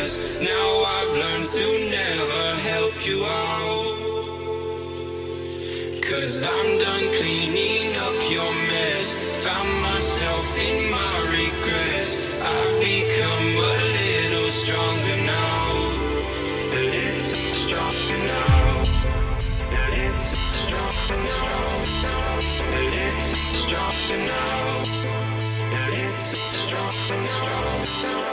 rest. Now I've learned to never help you out, 'cause I'm done cleaning up your mess. Found myself in my regrets. I've become a little stronger now, a little stronger now, a little stronger now, a little stronger now, a little stronger now.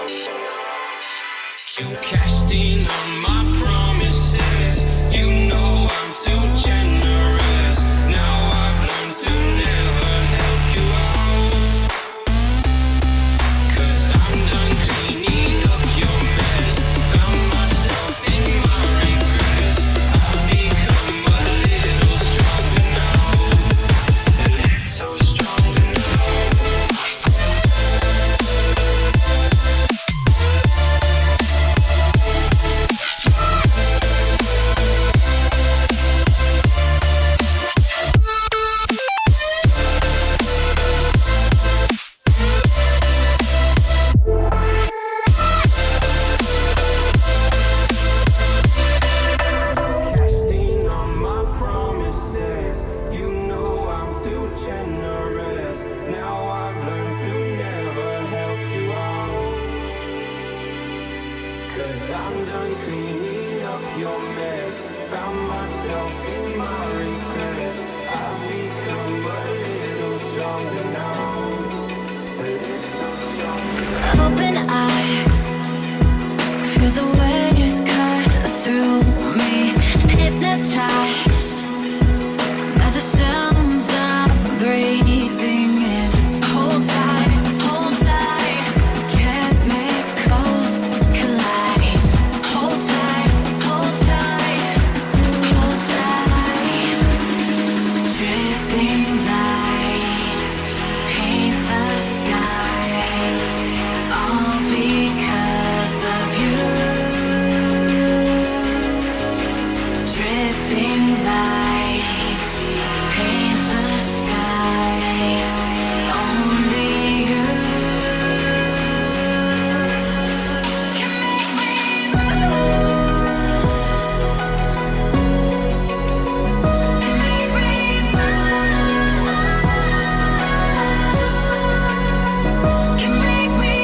You cashed in on my promises. You know I'm too generous. Now I've learned to never help you out, 'cause I'm done cleaning up your mess. Found myself in my regrets. I've become a little stronger now, a little stronger now. I'm done cleaning up your mess. Found myself in my regrets. I've become a little stronger now, a little stronger now. Open eye, feel the waves cut through me. Hypnotized by the sounds I'm breathing in. Hold tight, chemicals collide. Hold tight, hold tight, hold tight. Dripping lights paint the skies, all because of you. Dripping lights paint the skies, only you can make me move, can make me move, can make me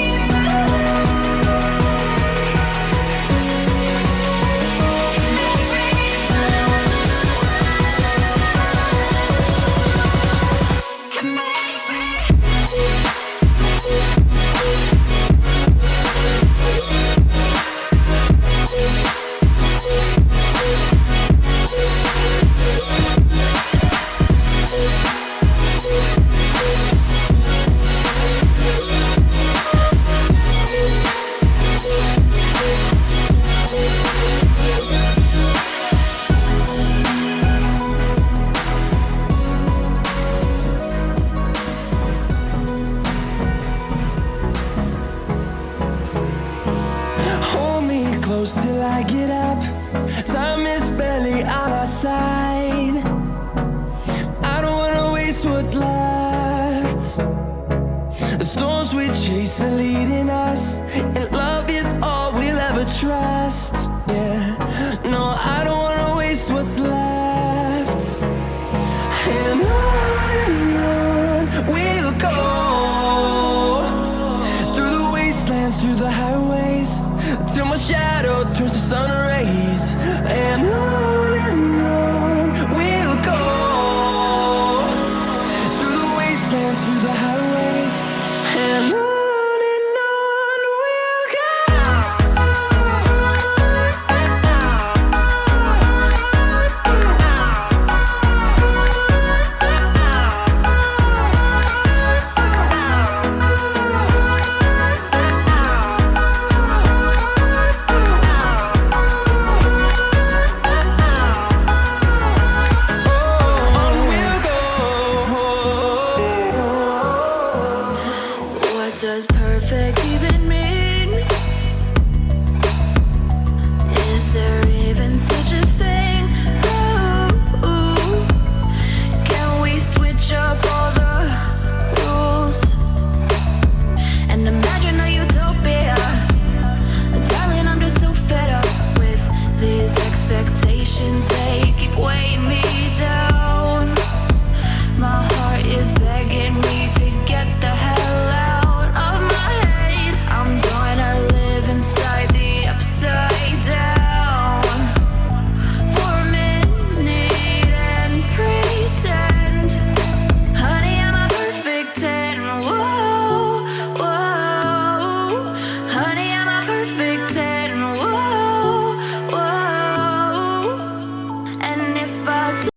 Hold me close till I get up. Time is barely on our side. I don't wanna waste what's left. The storms we chase are leading us, and love is all we'll ever trust. Yeah, no, I don't wanna waste what's left. And on we'll go, through the wastelands, through the highways, till my shadow turns to sun rays. And on